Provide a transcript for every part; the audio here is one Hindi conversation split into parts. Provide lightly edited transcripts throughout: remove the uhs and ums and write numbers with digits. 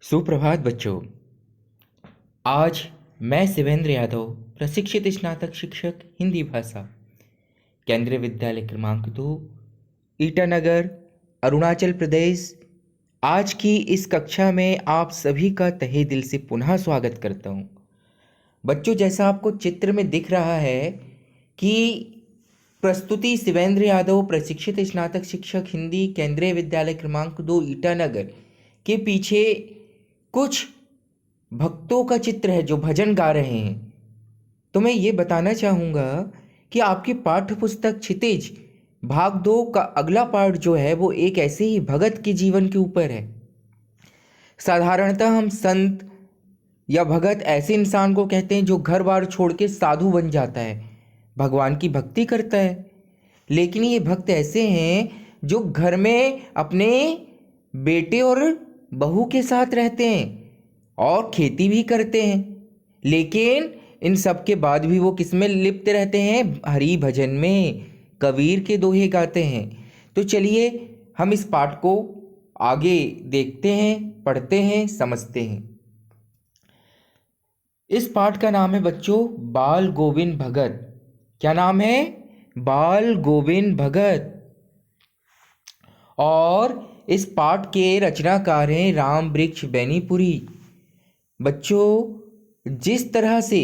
सुप्रभात बच्चों। आज मैं शिवेंद्र यादव, प्रशिक्षित स्नातक शिक्षक हिंदी भाषा, केंद्रीय विद्यालय क्रमांक 2, ईटानगर, अरुणाचल प्रदेश, आज की इस कक्षा में आप सभी का तहे दिल से पुनः स्वागत करता हूं। बच्चों, जैसा आपको चित्र में दिख रहा है कि प्रस्तुति शिवेंद्र यादव, प्रशिक्षित स्नातक शिक्षक हिंदी, केंद्रीय विद्यालय क्रमांक 2, ईटानगर के पीछे कुछ भक्तों का चित्र है जो भजन गा रहे हैं। तो मैं ये बताना चाहूँगा कि आपकी पाठ्य पुस्तक क्षितिज भाग 2 का अगला पार्ट जो है वो एक ऐसे ही भगत के जीवन के ऊपर है। साधारणतः हम संत या भगत ऐसे इंसान को कहते हैं जो घर बार छोड़ के साधु बन जाता है, भगवान की भक्ति करता है। लेकिन ये भक्त ऐसे हैं जो घर में अपने बेटे और बहू के साथ रहते हैं और खेती भी करते हैं, लेकिन इन सब के बाद भी वो किस में लिप्त रहते हैं? हरि भजन में, कबीर के दोहे गाते हैं। तो चलिए हम इस पाठ को आगे देखते हैं, पढ़ते हैं, समझते हैं। इस पाठ का नाम है बच्चों बाल गोविंद भगत। क्या नाम है? बाल गोविंद भगत। और इस पाठ के रचनाकार हैं राम वृक्ष बेनीपुरी। बच्चों, जिस तरह से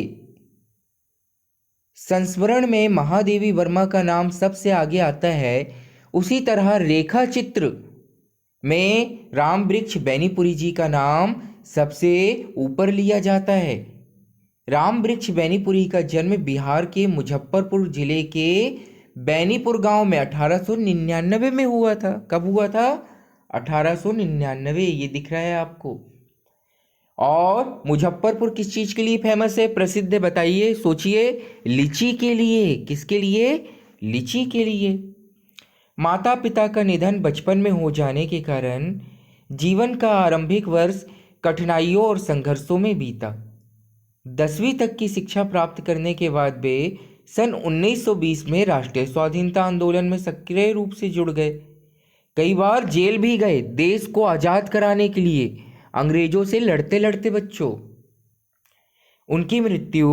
संस्मरण में महादेवी वर्मा का नाम सबसे आगे आता है, उसी तरह रेखा चित्र में राम वृक्ष बेनीपुरी जी का नाम सबसे ऊपर लिया जाता है। राम वृक्ष बेनीपुरी का जन्म बिहार के मुजफ्फरपुर जिले के बेनीपुर गांव में 1899 में हुआ था। कब हुआ था? 1899। ये दिख रहा है आपको। और मुजफ्फरपुर किस चीज़ के लिए फेमस है, प्रसिद्ध है? बताइए, सोचिए। लीची के लिए। किसके लिए? लीची के लिए। माता पिता का निधन बचपन में हो जाने के कारण जीवन का आरंभिक वर्ष कठिनाइयों और संघर्षों में बीता। 10वीं तक की शिक्षा प्राप्त करने के बाद वे सन 1920 में राष्ट्रीय स्वाधीनता आंदोलन में सक्रिय रूप से जुड़ गए। कई बार जेल भी गए देश को आज़ाद कराने के लिए, अंग्रेजों से लड़ते लड़ते। बच्चों, उनकी मृत्यु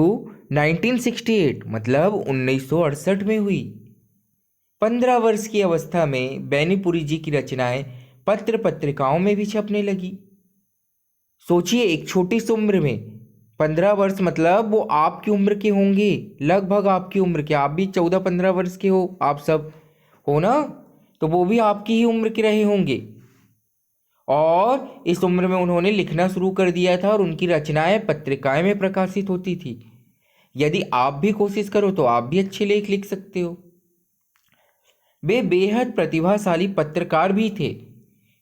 1968 मतलब 1968 में हुई। 15 वर्ष की अवस्था में बेनीपुरी जी की रचनाएं पत्र पत्रिकाओं में भी छपने लगी। सोचिए, एक छोटी सी उम्र में 15 वर्ष मतलब वो आपकी उम्र के होंगे, लगभग आपकी उम्र के। आप भी 14-15 वर्ष के हो, आप सब हो ना? तो वो भी आपकी ही उम्र के रहे होंगे। और इस उम्र में उन्होंने लिखना शुरू कर दिया था और उनकी रचनाएं पत्रिकाएं में प्रकाशित होती थी। यदि आप भी कोशिश करो तो आप भी अच्छे लेख लिख सकते हो। वे बेहद प्रतिभाशाली पत्रकार भी थे।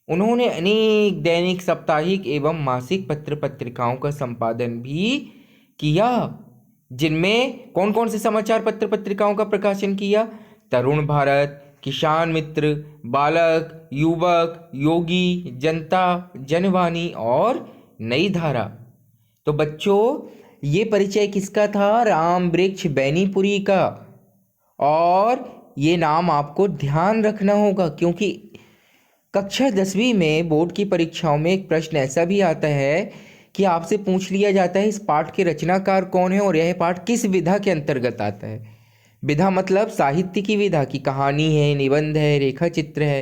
उन्होंने अनेक दैनिक, साप्ताहिक एवं मासिक पत्र पत्रिकाओं का संपादन भी किया, जिनमें कौन कौन से समाचार पत्र पत्रिकाओं का प्रकाशन किया? तरुण भारत, किसान मित्र, बालक, युवक, योगी, जनता, जनवाणी और नई धारा। तो बच्चों, ये परिचय किसका था? राम वृक्ष बेनीपुरी का। और ये नाम आपको ध्यान रखना होगा, क्योंकि कक्षा 10वीं में बोर्ड की परीक्षाओं में एक प्रश्न ऐसा भी आता है कि आपसे पूछ लिया जाता है इस पाठ के रचनाकार कौन है और यह पाठ किस विधा के अंतर्गत आता है। विधा मतलब साहित्य की विधा, की कहानी है, निबंध है, रेखा चित्र है।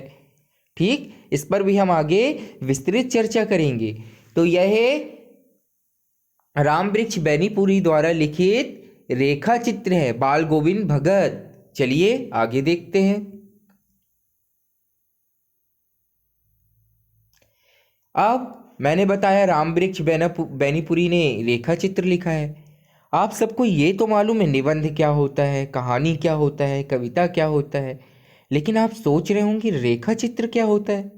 ठीक, इस पर भी हम आगे विस्तृत चर्चा करेंगे। तो यह राम वृक्ष बेनीपुरी द्वारा लिखित रेखा चित्र है, बाल गोविंद भगत। चलिए आगे देखते हैं। अब मैंने बताया राम वृक्ष बेनीपुरी ने रेखा चित्र लिखा है। आप सबको ये तो मालूम है निबंध क्या होता है, कहानी क्या होता है, कविता क्या होता है, लेकिन आप सोच रहे होंगे रेखा चित्र क्या होता है।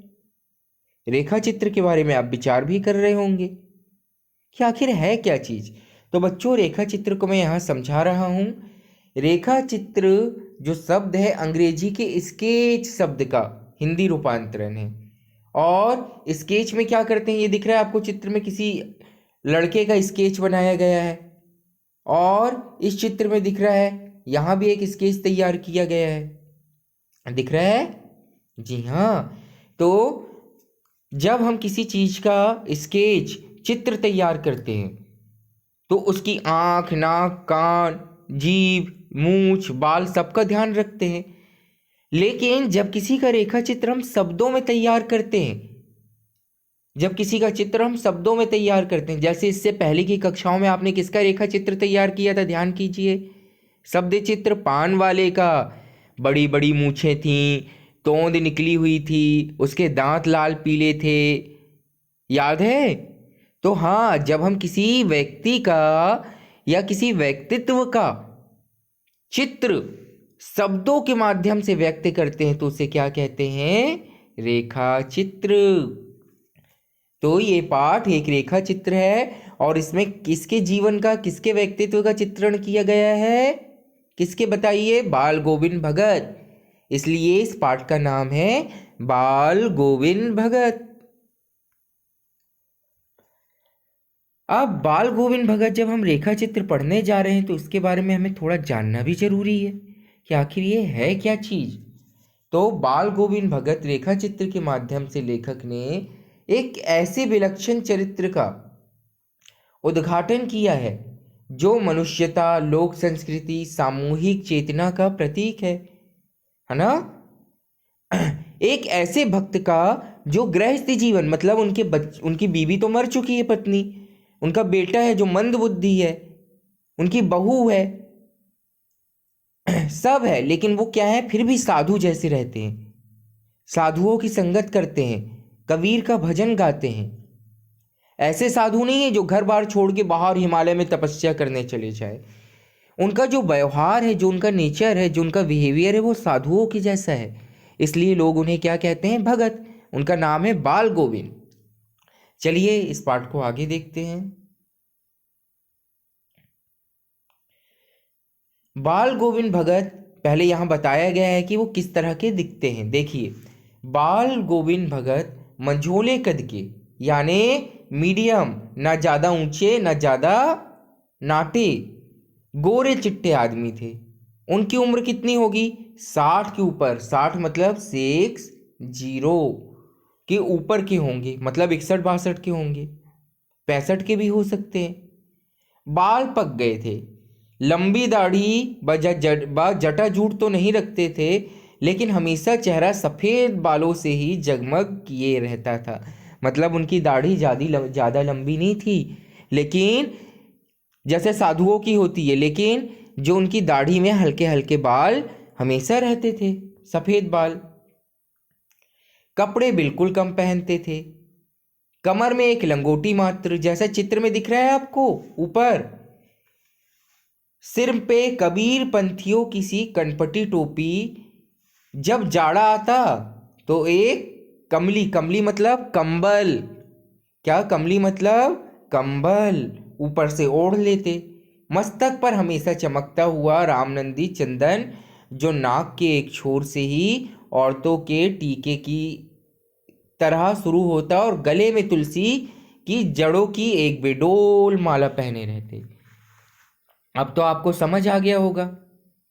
रेखा चित्र के बारे में आप विचार भी कर रहे होंगे कि आखिर है क्या चीज़। तो बच्चों, रेखा चित्र को मैं यहाँ समझा रहा हूँ। रेखा चित्र जो शब्द है अंग्रेजी के स्केच शब्द का हिंदी रूपांतरण है। और स्केच में क्या करते हैं, ये दिख रहा है आपको चित्र में, किसी लड़के का स्केच बनाया गया है। और इस चित्र में दिख रहा है यहाँ भी एक स्केच तैयार किया गया है, दिख रहा है? जी हाँ। तो जब हम किसी चीज का स्केच चित्र तैयार करते हैं तो उसकी आंख, नाक, कान, जीभ, मूंछ, बाल सबका ध्यान रखते हैं। लेकिन जब किसी का रेखा चित्र हम शब्दों में तैयार करते हैं, जैसे इससे पहले की कक्षाओं में आपने किसका रेखा चित्र तैयार किया था, ध्यान कीजिए। शब्द चित्र पान वाले का। बड़ी बड़ी मूछें थीं, तोंद निकली हुई थी, उसके दांत लाल पीले थे, याद है? तो हाँ, जब हम किसी व्यक्ति का या किसी व्यक्तित्व का चित्र शब्दों के माध्यम से व्यक्त करते हैं तो उसे क्या कहते हैं? रेखा चित्र। तो ये पाठ एक रेखा चित्र है और इसमें किसके जीवन का, किसके व्यक्तित्व का चित्रण किया गया है? किसके, बताइए? बाल गोविंद भगत। इसलिए इस पाठ का नाम है बाल गोविंद भगत। अब बाल गोविंद भगत जब हम रेखा चित्र पढ़ने जा रहे हैं तो उसके बारे में हमें थोड़ा जानना भी जरूरी है कि आखिर ये है क्या चीज। तो बाल गोविंद भगत रेखा चित्र के माध्यम से लेखक ने एक ऐसे विलक्षण चरित्र का उद्घाटन किया है जो मनुष्यता, लोक संस्कृति, सामूहिक चेतना का प्रतीक है ना? एक ऐसे भक्त का जो गृहस्थ जीवन, मतलब उनकी बीवी तो मर चुकी है, पत्नी, उनका बेटा है जो मंद बुद्धि है, उनकी बहू है, सब है, लेकिन वो क्या है, फिर भी साधु जैसे रहते हैं, साधुओं की संगत करते हैं, कबीर का भजन गाते हैं। ऐसे साधु नहीं है जो घर बार छोड़ के बाहर हिमालय में तपस्या करने चले जाए। उनका जो व्यवहार है, जो उनका नेचर है, जो उनका बिहेवियर है, वो साधुओं की जैसा है। इसलिए लोग उन्हें क्या कहते हैं? भगत। उनका नाम है बाल गोविंद। चलिए इस पाठ को आगे देखते हैं। बाल गोविंद भगत, पहले यहां बताया गया है कि वो किस तरह के दिखते हैं। देखिए, बाल गोविंद भगत मंझोले कद के, यानी मीडियम, ना ज्यादा ऊंचे ना ज्यादा नाटे, गोरे चिट्टे आदमी थे। उनकी उम्र कितनी होगी? 60 के ऊपर। 60 मतलब 60 के ऊपर के होंगे, मतलब 61-62 के होंगे, 65 के भी हो सकते हैं। बाल पक गए थे, लंबी दाढ़ी जटा जूट तो नहीं रखते थे, लेकिन हमेशा चेहरा सफ़ेद बालों से ही जगमग किए रहता था। मतलब उनकी दाढ़ी ज़्यादा लंबी नहीं थी, लेकिन जैसे साधुओं की होती है, लेकिन जो उनकी दाढ़ी में हल्के हल्के बाल हमेशा रहते थे, सफ़ेद बाल। कपड़े बिल्कुल कम पहनते थे, कमर में एक लंगोटी मात्र, जैसा चित्र में दिख रहा है आपको ऊपर। सिर पे कबीर पंथियों की सी कनपटी टोपी। जब जाड़ा आता तो एक कमली, कमली मतलब कंबल, क्या? कमली मतलब कंबल ऊपर से ओढ़ लेते। मस्तक पर हमेशा चमकता हुआ रामनंदी चंदन, जो नाक के एक छोर से ही औरतों के टीके की तरह शुरू होता और गले में तुलसी की जड़ों की एक बेडोल माला पहने रहते। अब तो आपको समझ आ गया होगा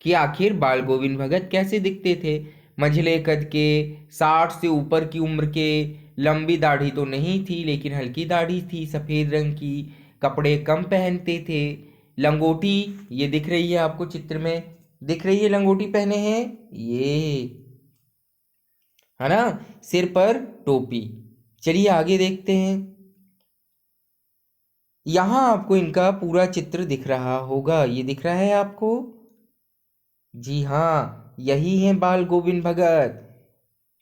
कि आखिर बाल गोविंद भगत कैसे दिखते थे। मंझले कद के, 60 से ऊपर की उम्र के, लंबी दाढ़ी तो नहीं थी लेकिन हल्की दाढ़ी थी, सफ़ेद रंग की, कपड़े कम पहनते थे, लंगोटी, ये दिख रही है आपको चित्र में, दिख रही है लंगोटी पहने हैं ये, है ना? सिर पर टोपी। चलिए आगे देखते हैं। यहां आपको इनका पूरा चित्र दिख रहा होगा, ये दिख रहा है आपको? जी हाँ, यही है बाल गोविंद भगत।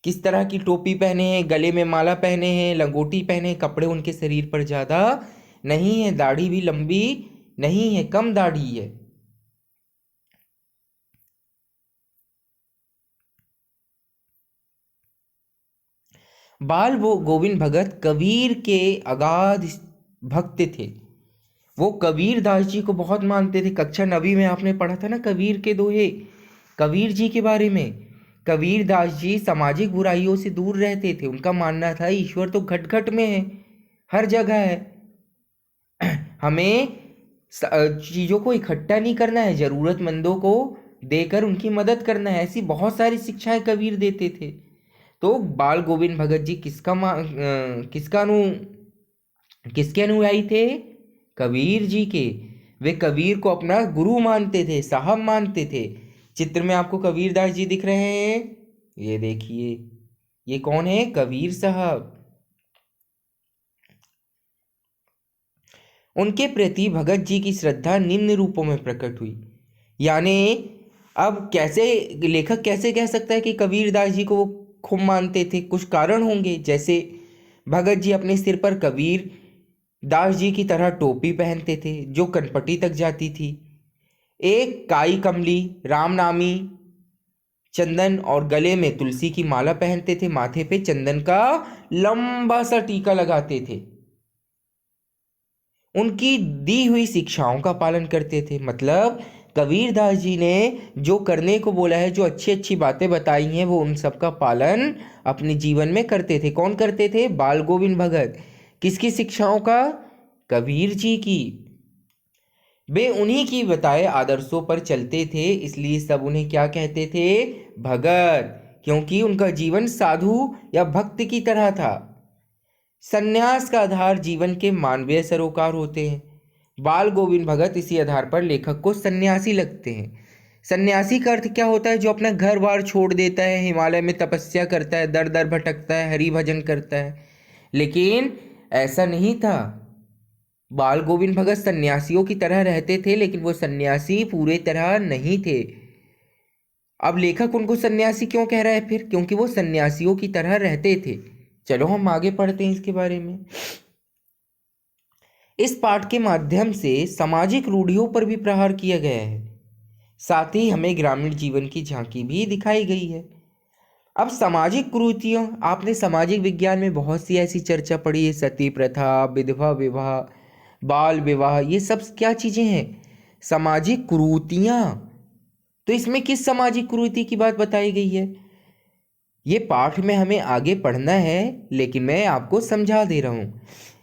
किस तरह की टोपी पहने हैं, गले में माला पहने हैं, लंगोटी पहने हैं, कपड़े उनके शरीर पर ज्यादा नहीं है, दाढ़ी भी लंबी नहीं है, कम दाढ़ी है। बाल वो गोविंद भगत कबीर के अगाध भक्त थे। वो कबीर दास जी को बहुत मानते थे। कक्षा 9वीं में आपने पढ़ा था ना कबीर के दोहे, कबीर जी के बारे में। कबीर दास जी सामाजिक बुराइयों से दूर रहते थे। उनका मानना था ईश्वर तो घट घट में है, हर जगह है, हमें चीज़ों को इकट्ठा नहीं करना है, ज़रूरतमंदों को देकर उनकी मदद करना है। ऐसी बहुत सारी शिक्षाएं कबीर देते थे। तो बाल गोविंद भगत जी किसके अनुयायी थे? कबीर जी के। वे कबीर को अपना गुरु मानते थे, साहब मानते थे। चित्र में आपको कबीरदास जी दिख रहे हैं, ये देखिए, ये कौन है? कबीर साहब। उनके प्रति भगत जी की श्रद्धा निम्न रूपों में प्रकट हुई। यानी अब कैसे लेखक कैसे कह सकता है कि कबीरदास जी को वो खूब मानते थे? कुछ कारण होंगे। जैसे भगत जी अपने सिर पर कबीर दास जी की तरह टोपी पहनते थे जो कनपटी तक जाती थी। एक काई कमली रामनामी चंदन और गले में तुलसी की माला पहनते थे। माथे पे चंदन का लंबा सा टीका लगाते थे। उनकी दी हुई शिक्षाओं का पालन करते थे। मतलब कबीरदास जी ने जो करने को बोला है, जो अच्छी अच्छी बातें बताई हैं, वो उन सब का पालन अपने जीवन में करते थे। कौन करते थे? बाल गोविंद भगत। किसकी शिक्षाओं का? कबीर जी की। वे उन्हीं की बताए आदर्शों पर चलते थे, इसलिए सब उन्हें क्या कहते थे? भगत। क्योंकि उनका जीवन साधु या भक्त की तरह था। संन्यास का आधार जीवन के मानवीय सरोकार होते हैं। बाल गोविंद भगत इसी आधार पर लेखक को सन्यासी लगते हैं। सन्यासी का अर्थ क्या होता है? जो अपना घर बार छोड़ देता है, हिमालय में तपस्या करता है, दर दर भटकता है, हरि भजन करता है। लेकिन ऐसा नहीं था। बाल गोविंद भगत सन्यासियों की तरह रहते थे, लेकिन वो सन्यासी पूरे तरह नहीं थे। अब लेखक उनको सन्यासी क्यों कह रहा है फिर? क्योंकि वो सन्यासियों की तरह रहते थे। चलो हम आगे पढ़ते हैं इसके बारे में। इस पाठ के माध्यम से सामाजिक रूढ़ियों पर भी प्रहार किया गया है, साथ ही हमें ग्रामीण जीवन की झांकी भी दिखाई गई है। अब सामाजिक कुरीतियों, आपने सामाजिक विज्ञान में बहुत सी ऐसी चर्चा पढ़ी है, सती प्रथा, विधवा विवाह, बाल विवाह, ये सब क्या चीजें हैं? सामाजिक कुरीतियां। तो इसमें किस सामाजिक कुरीति की बात बताई गई है? ये पाठ में हमें आगे पढ़ना है, लेकिन मैं आपको समझा दे रहा हूँ।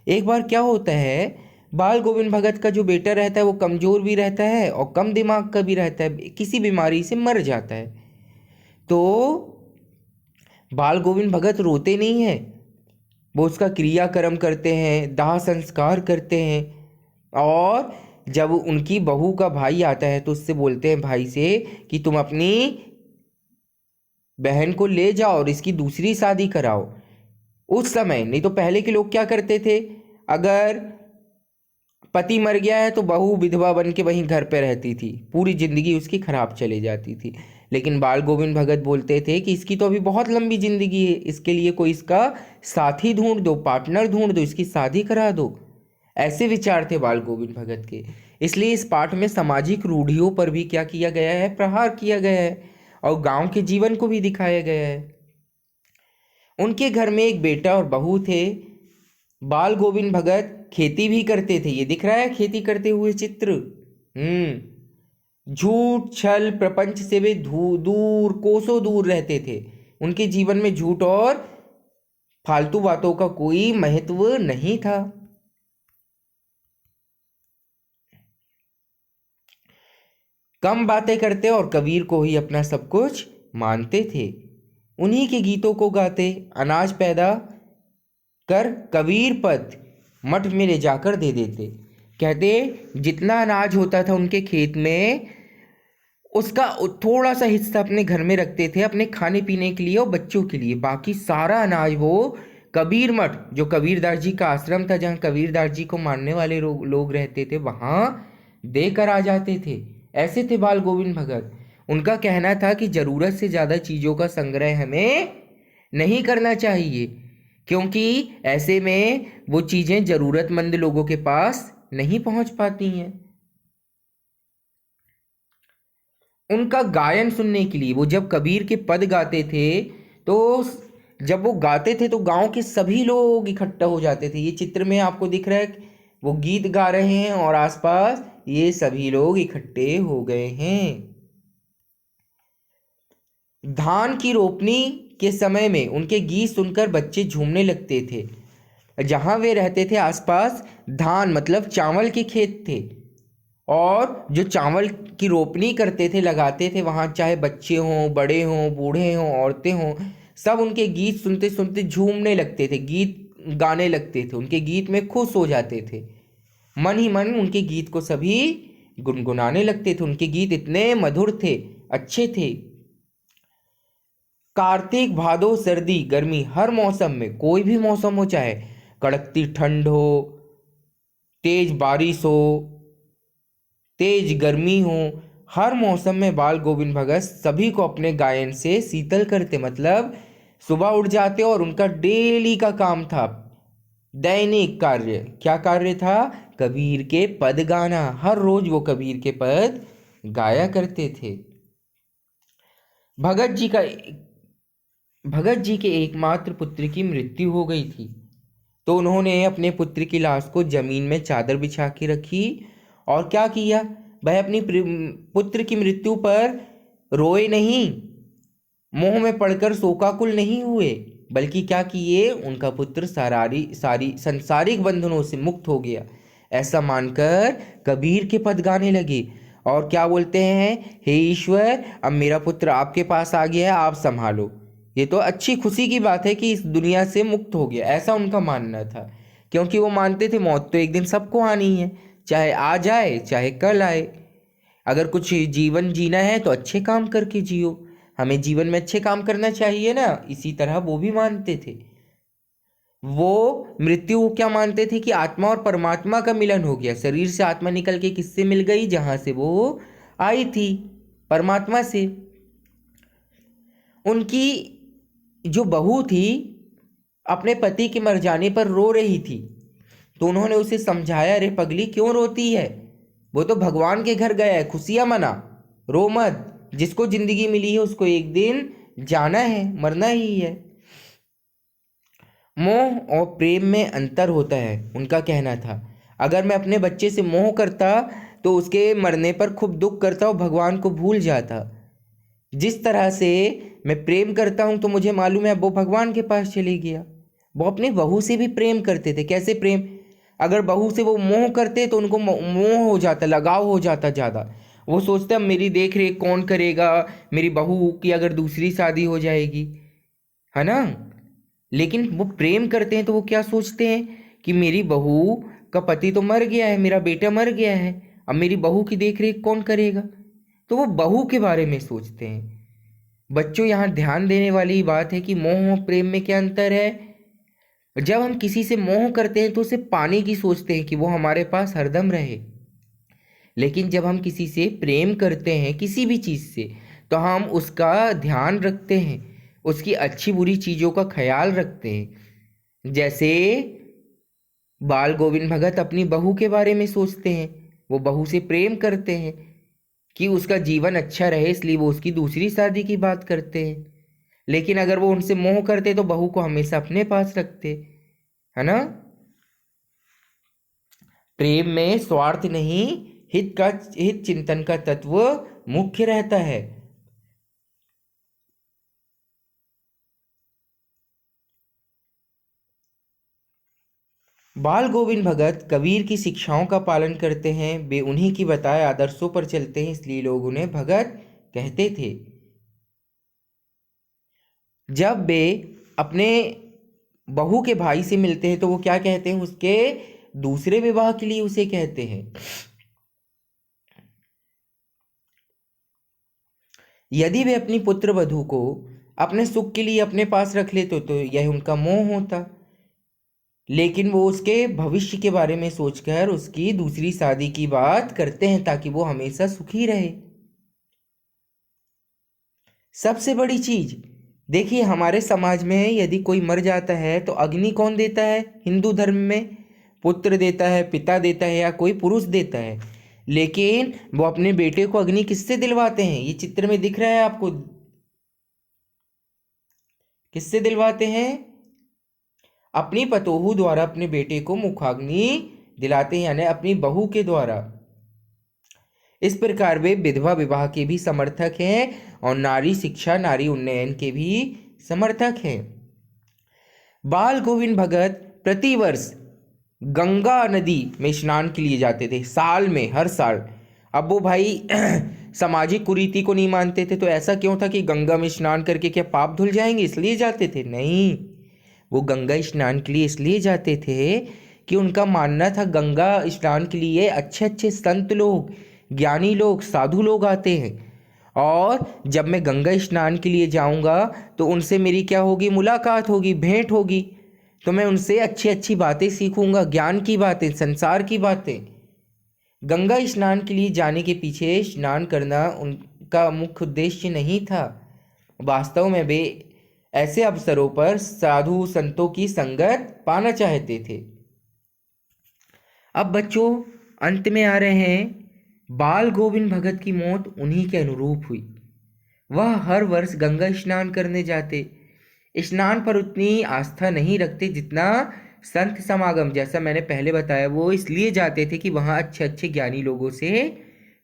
एक बार क्या होता है, बाल गोविंद भगत का जो बेटा रहता है वो कमज़ोर भी रहता है और कम दिमाग का भी रहता है, किसी बीमारी से मर जाता है। तो बाल गोविंद भगत रोते नहीं हैं, वो उसका क्रियाक्रम करते हैं, दाह संस्कार करते हैं। और जब उनकी बहू का भाई आता है तो उससे बोलते हैं भाई से कि तुम अपनी बहन को ले जाओ और इसकी दूसरी शादी कराओ। उस समय, नहीं तो पहले के लोग क्या करते थे, अगर पति मर गया है तो बहू विधवा बन के वहीं घर पे रहती थी, पूरी जिंदगी उसकी खराब चली जाती थी। लेकिन बाल गोविंद भगत बोलते थे कि इसकी तो अभी बहुत लंबी जिंदगी है, इसके लिए कोई इसका साथी ढूंढ दो, पार्टनर ढूंढ दो, इसकी शादी करा दो। ऐसे विचार थे बाल गोविंद भगत के। इसलिए इस पाठ में सामाजिक रूढ़ियों पर भी क्या किया गया है? प्रहार किया गया है और गांव के जीवन को भी दिखाया गया है। उनके घर में एक बेटा और बहू थे। बाल गोविंद भगत खेती भी करते थे, ये दिख रहा है खेती करते हुए चित्र। झूठ छल प्रपंच से वे दूर, कोसों दूर रहते थे। उनके जीवन में झूठ और फालतू बातों का कोई महत्व नहीं था। कम बातें करते और कबीर को ही अपना सब कुछ मानते थे। उन्हीं के गीतों को गाते, अनाज पैदा कर कबीर पद मठ में ले जाकर दे देते। कहते जितना अनाज होता था उनके खेत में, उसका थोड़ा सा हिस्सा अपने घर में रखते थे अपने खाने पीने के लिए और बच्चों के लिए। बाकी सारा अनाज वो कबीर मठ, जो कबीरदास जी का आश्रम था, जहाँ कबीरदास जी को मानने वाले लोग रहते थे, वहाँ देकर आ जाते थे। ऐसे थे बाल गोविंद भगत। उनका कहना था कि जरूरत से ज़्यादा चीज़ों का संग्रह हमें नहीं करना चाहिए, क्योंकि ऐसे में वो चीज़ें ज़रूरतमंद लोगों के पास नहीं पहुंच पाती हैं। उनका गायन सुनने के लिए, वो जब कबीर के पद गाते थे तो जब वो गाते थे तो गांव के सभी लोग इकट्ठा हो जाते थे। ये चित्र में आपको दिख रहा है, वो गीत गा रहे हैं और आसपास ये सभी लोग इकट्ठे हो गए हैं। धान की रोपनी के समय में उनके गीत सुनकर बच्चे झूमने लगते थे। जहाँ वे रहते थे आसपास धान मतलब चावल के खेत थे, और जो चावल की रोपनी करते थे, लगाते थे, वहाँ चाहे बच्चे हों, बड़े हों, बूढ़े हों, औरतें हों, सब उनके गीत सुनते सुनते झूमने लगते थे, गीत गाने लगते थे, उनके गीत में खुश हो जाते थे। मन ही मन उनके गीत को सभी गुनगुनाने लगते थे। उनके गीत इतने मधुर थे, अच्छे थे। कार्तिक भादो सर्दी गर्मी, हर मौसम में, कोई भी मौसम हो, चाहे कड़कती ठंड हो, तेज बारिश हो, तेज गर्मी हो, हर मौसम में बाल गोविंद भगत सभी को अपने गायन से शीतल करते। मतलब सुबह उठ जाते और उनका डेली का काम था, दैनिक कार्य। क्या कार्य था? कबीर के पद गाना। हर रोज वो कबीर के पद गाया करते थे। भगत जी के एकमात्र पुत्र की मृत्यु हो गई थी, तो उन्होंने अपने पुत्र की लाश को जमीन में चादर बिछा के रखी और क्या किया? वह अपनी पुत्र की मृत्यु पर रोए नहीं, मोह में पड़कर शोकाकुल नहीं हुए, बल्कि क्या किए? उनका पुत्र सारी संसारिक बंधनों से मुक्त हो गया, ऐसा मानकर कबीर के पद गाने लगे। और क्या बोलते हैं? हे ईश्वर, अब मेरा पुत्र आपके पास आ गया है, आप संभालो। ये तो अच्छी खुशी की बात है कि इस दुनिया से मुक्त हो गया, ऐसा उनका मानना था। क्योंकि वो मानते थे मौत तो एक दिन सबको आनी है, चाहे आज आए चाहे कल आए। अगर कुछ जीवन जीना है तो अच्छे काम करके जियो, हमें जीवन में अच्छे काम करना चाहिए ना। इसी तरह वो भी मानते थे। वो मृत्यु क्या मानते थे? कि आत्मा और परमात्मा का मिलन हो गया। शरीर से आत्मा निकल के किससे मिल गई? जहां से वो आई थी, परमात्मा से। उनकी जो बहू थी अपने पति के मर जाने पर रो रही थी, तो उन्होंने उसे समझाया, अरे पगली क्यों रोती है? वो तो भगवान के घर गया है, खुशियां मना, रो मत। जिसको जिंदगी मिली है उसको एक दिन जाना है, मरना ही है। मोह और प्रेम में अंतर होता है, उनका कहना था। अगर मैं अपने बच्चे से मोह करता तो उसके मरने पर खूब दुख करता और भगवान को भूल जाता। जिस तरह से मैं प्रेम करता हूं तो मुझे मालूम है वो भगवान के पास चले गया। वो अपने बहू से भी प्रेम करते थे। कैसे प्रेम? अगर बहू से वो मोह करते तो उनको मोह हो जाता, लगाव हो जाता ज़्यादा। वो सोचते अब मेरी देख रेख कौन करेगा, मेरी बहू की अगर दूसरी शादी हो जाएगी, है ना। लेकिन वो प्रेम करते हैं तो वो क्या सोचते हैं कि मेरी बहू का पति तो मर गया है, मेरा बेटा मर गया है, अब मेरी बहू की देख रेख कौन करेगा। तो वो बहू के बारे में सोचते हैं। बच्चों, यहाँ ध्यान देने वाली बात है कि मोह और प्रेम में क्या अंतर है। जब हम किसी से मोह करते हैं तो उसे पाने की सोचते हैं कि वो हमारे पास हरदम रहे। लेकिन जब हम किसी से प्रेम करते हैं, किसी भी चीज़ से, तो हम उसका ध्यान रखते हैं, उसकी अच्छी बुरी चीज़ों का ख्याल रखते हैं। जैसे बाल गोविंद भगत अपनी बहू के बारे में सोचते हैं, वो बहू से प्रेम करते हैं कि उसका जीवन अच्छा रहे, इसलिए वो उसकी दूसरी शादी की बात करते हैं। लेकिन अगर वो उनसे मोह करते तो बहू को हमेशा अपने पास रखते, है ना। प्रेम में स्वार्थ नहीं, हित चिंतन का तत्व मुख्य रहता है। बाल गोविंद भगत कबीर की शिक्षाओं का पालन करते हैं, वे उन्हीं की बताए आदर्शों पर चलते हैं, इसलिए लोग उन्हें भगत कहते थे। जब वे अपने बहू के भाई से मिलते हैं तो वो क्या कहते हैं? उसके दूसरे विवाह के लिए उसे कहते हैं। यदि वे अपनी पुत्र वधू को अपने सुख के लिए अपने पास रख लेते तो यह उनका मोह होता। लेकिन वो उसके भविष्य के बारे में सोचकर उसकी दूसरी शादी की बात करते हैं ताकि वो हमेशा सुखी रहे। सबसे बड़ी चीज देखिए, हमारे समाज में यदि कोई मर जाता है तो अग्नि कौन देता है? हिंदू धर्म में पुत्र देता है, पिता देता है या कोई पुरुष देता है। लेकिन वो अपने बेटे को अग्नि किससे दिलवाते हैं? ये चित्र में दिख रहा है आपको, किससे दिलवाते हैं? अपनी पतोहू द्वारा अपने बेटे को मुखाग्नि दिलाते हैं, यानी अपनी बहू के द्वारा। इस प्रकार वे विधवा विवाह के भी समर्थक हैं और नारी शिक्षा, नारी उन्नयन के भी समर्थक हैं। बाल गोविंद भगत प्रतिवर्ष गंगा नदी में स्नान के लिए जाते थे, साल में, हर साल। अब वो भाई सामाजिक कुरीति को नहीं मानते थे। तो ऐसा क्यों था कि गंगा में स्नान करके क्या पाप धुल जाएंगे इसलिए जाते थे? नहीं, वो गंगा स्नान के लिए इसलिए जाते थे कि उनका मानना था गंगा स्नान के लिए अच्छे अच्छे संत लोग, ज्ञानी लोग, साधु लोग आते हैं, और जब मैं गंगा स्नान के लिए जाऊंगा तो उनसे मेरी क्या होगी? मुलाकात होगी, भेंट होगी। तो मैं उनसे अच्छी अच्छी बातें सीखूंगा, ज्ञान की बातें, संसार की बातें। गंगा स्नान के लिए जाने के पीछे स्नान करना उनका मुख्य उद्देश्य नहीं था। वास्तव में वे ऐसे अवसरों पर साधु संतों की संगत पाना चाहते थे। अब बच्चों अंत में आ रहे हैं। बाल गोविंद भगत की मौत उन्हीं के अनुरूप हुई। वह हर वर्ष गंगा स्नान करने जाते। स्नान पर उतनी आस्था नहीं रखते जितना संत समागम। जैसा मैंने पहले बताया, वो इसलिए जाते थे कि वहाँ अच्छे अच्छे ज्ञानी लोगों से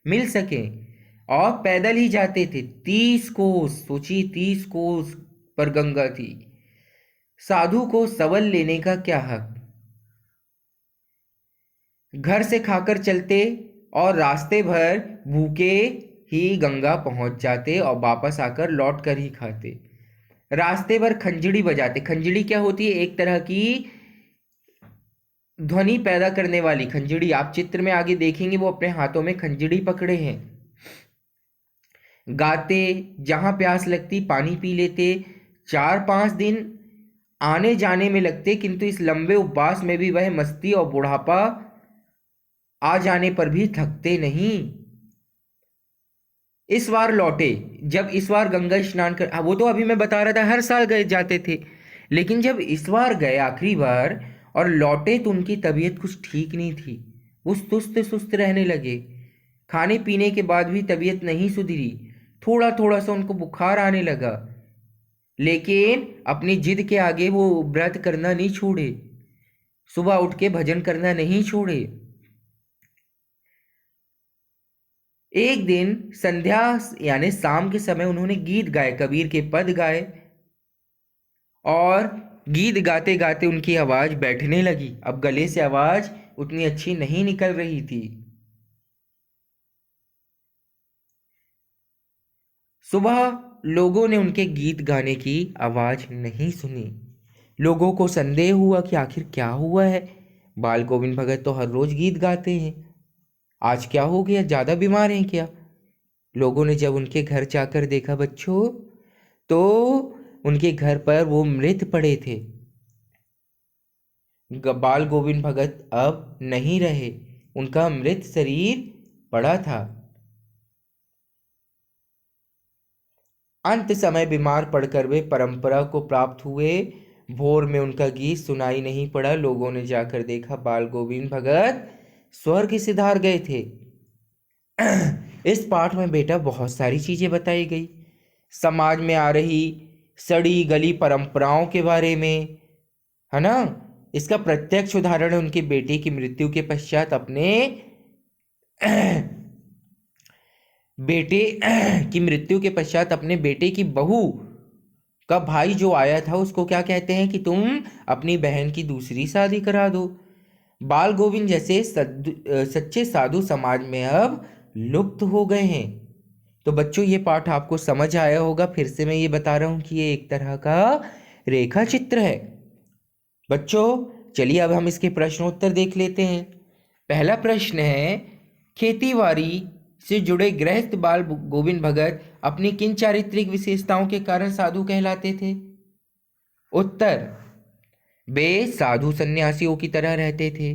मिल सकें, और पैदल ही जाते थे। 30 कोस, सोचिए 30 कोस पर गंगा थी। साधु को सवल लेने का क्या हक? घर से खाकर चलते और रास्ते भर भूखे ही गंगा पहुंच जाते और वापस आकर लौट कर ही खाते। रास्ते भर खंजड़ी बजाते। खंजड़ी क्या होती है? एक तरह की ध्वनि पैदा करने वाली खंजड़ी। आप चित्र में आगे देखेंगे वो अपने हाथों में खंजड़ी पकड़े हैं। गाते, जहां प्यास लगती पानी पी लेते। 4-5 दिन आने जाने में लगते, किंतु इस लंबे उपवास में भी वह मस्ती और बुढ़ापा आ जाने पर भी थकते नहीं। इस बार लौटे, जब इस बार गंगा स्नान कर, वो तो अभी मैं बता रहा था हर साल गए जाते थे, लेकिन जब इस बार गए आखिरी बार और लौटे तो उनकी तबीयत कुछ ठीक नहीं थी। वो सुस्त सुस्त रहने लगे। खाने पीने के बाद भी तबीयत नहीं सुधरी। थोड़ा थोड़ा सा उनको बुखार आने लगा, लेकिन अपनी जिद के आगे वो व्रत करना नहीं छोड़े। सुबह उठ के भजन करना नहीं छोड़े। एक दिन संध्या यानी शाम के समय उन्होंने गीत गाए, कबीर के पद गाए, और गीत गाते गाते उनकी आवाज बैठने लगी। अब गले से आवाज उतनी अच्छी नहीं निकल रही थी। सुबह लोगों ने उनके गीत गाने की आवाज नहीं सुनी। लोगों को संदेह हुआ कि आखिर क्या हुआ है। बाल गोविंद भगत तो हर रोज गीत गाते हैं, आज क्या हो गया? ज्यादा बीमार हैं क्या? लोगों ने जब उनके घर जाकर देखा बच्चों, तो उनके घर पर वो मृत पड़े थे। बाल गोविंद भगत अब नहीं रहे, उनका मृत शरीर पड़ा था। अंत समय बीमार पड़कर वे परंपरा को प्राप्त हुए। भोर में उनका गीत सुनाई नहीं पड़ा। लोगों ने जाकर देखा बाल गोविंद भगत स्वर्ग सिधार गए थे। इस पाठ में बेटा बहुत सारी चीजें बताई गई। समाज में आ रही सड़ी गली परंपराओं के बारे में, है ना। इसका प्रत्यक्ष उदाहरण है उनके बेटे की मृत्यु के पश्चात अपने बेटे की मृत्यु के पश्चात अपने बेटे की बहू का भाई जो आया था उसको क्या कहते हैं कि तुम अपनी बहन की दूसरी शादी करा दो। बाल गोविंद जैसे सच्चे साधु समाज में अब लुप्त हो गए हैं। तो बच्चों ये पाठ आपको समझ आया होगा। फिर से मैं ये बता रहा हूं कि ये एक तरह का रेखा चित्र है। बच्चों चलिए अब हम इसके प्रश्नोत्तर देख लेते हैं। पहला प्रश्न है, खेतीबाड़ी से जुड़े गृहस्थ बाल गोविंद भगत अपनी किन चारित्रिक विशेषताओं के कारण साधु कहलाते थे? उत्तर, वे साधु सन्यासियों की तरह रहते थे।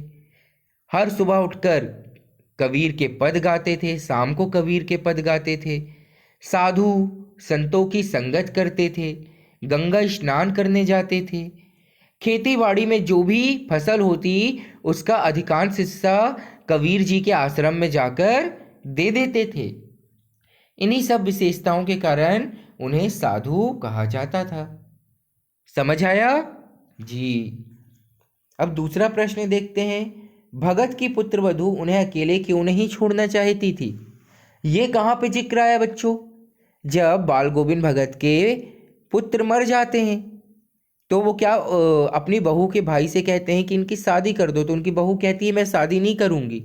हर सुबह उठकर कबीर के पद गाते थे, शाम को कबीर के पद गाते थे, साधु संतों की संगत करते थे, गंगा स्नान करने जाते थे, खेतीबाड़ी में जो भी फसल होती उसका अधिकांश हिस्सा कबीर जी के आश्रम में जाकर दे देते थे। इन्हीं सब विशेषताओं के कारण उन्हें साधु कहा जाता था। समझ आया जी? अब दूसरा प्रश्न देखते हैं। भगत की पुत्र वधू उन्हें अकेले क्यों नहीं छोड़ना चाहती थी? ये कहाँ पे जिक्र आया बच्चों? जब बाल गोविंद भगत के पुत्र मर जाते हैं तो वो क्या अपनी बहू के भाई से कहते हैं कि इनकी शादी कर दो। तो उनकी बहू कहती है मैं शादी नहीं करूंगी।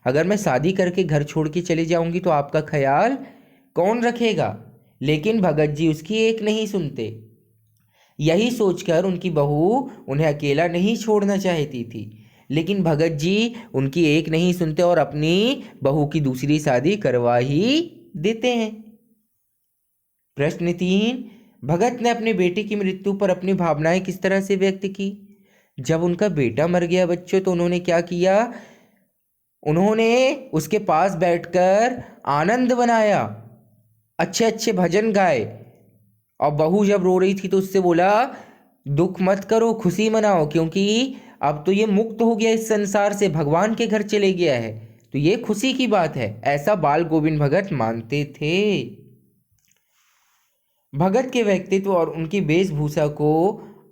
अगर मैं शादी करके घर छोड़ के चली जाऊंगी तो आपका ख्याल कौन रखेगा? लेकिन भगत जी उसकी एक नहीं सुनते। यही सोचकर उनकी बहू उन्हें अकेला नहीं छोड़ना चाहती थी, लेकिन भगत जी उनकी एक नहीं सुनते और अपनी बहू की दूसरी शादी करवा ही देते हैं। प्रश्न 3, भगत ने अपने बेटे की मृत्यु पर अपनी भावनाएं किस तरह से व्यक्त की? जब उनका बेटा मर गया बच्चों, तो उन्होंने क्या किया? उन्होंने उसके पास बैठकर आनंद बनाया, अच्छे अच्छे भजन गाए, और बहू जब रो रही थी तो उससे बोला दुख मत करो, खुशी मनाओ, क्योंकि अब तो ये मुक्त हो गया इस संसार से, भगवान के घर चले गया है, तो ये खुशी की बात है। ऐसा बाल गोविंद भगत मानते थे। भगत के व्यक्तित्व और उनकी वेशभूषा को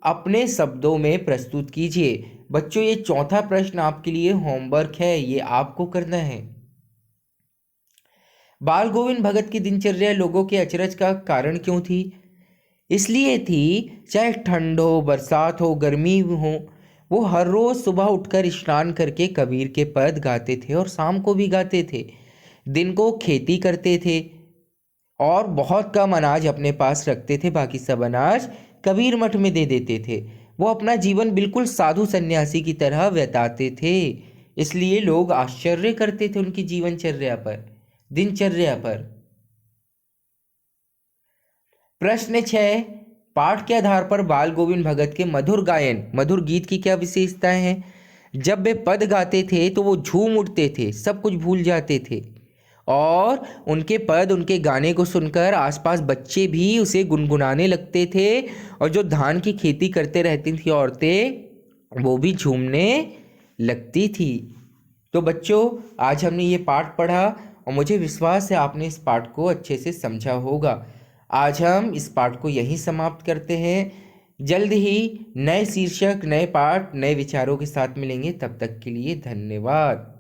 अपने शब्दों में प्रस्तुत कीजिए। बच्चों, ये चौथा प्रश्न आपके लिए होमवर्क है, ये आपको करना है। बाल गोविंद भगत की दिनचर्या लोगों के अचरज का कारण क्यों थी? इसलिए थी, चाहे ठंड हो, बरसात हो, गर्मी हो, वो हर रोज सुबह उठकर स्नान करके कबीर के पद गाते थे और शाम को भी गाते थे। दिन को खेती करते थे और बहुत कम अनाज अपने पास रखते थे, बाकी सब अनाज कबीर मठ में दे देते थे। वो अपना जीवन बिल्कुल साधु सन्यासी की तरह व्यताते थे, इसलिए लोग आश्चर्य करते थे उनकी जीवनचर्या पर, दिनचर्या पर। प्रश्न 6, पाठ के आधार पर बाल गोविंद भगत के मधुर गायन, मधुर गीत की क्या विशेषताएं हैं? जब वे पद गाते थे तो वो झूम उठते थे, सब कुछ भूल जाते थे, और उनके पद, उनके गाने को सुनकर आसपास बच्चे भी उसे गुनगुनाने लगते थे, और जो धान की खेती करते रहती थी औरतें, वो भी झूमने लगती थी। तो बच्चों, आज हमने ये पाठ पढ़ा और मुझे विश्वास है आपने इस पाठ को अच्छे से समझा होगा। आज हम इस पाठ को यहीं समाप्त करते हैं। जल्द ही नए शीर्षक, नए पाठ, नए विचारों के साथ मिलेंगे। तब तक के लिए धन्यवाद।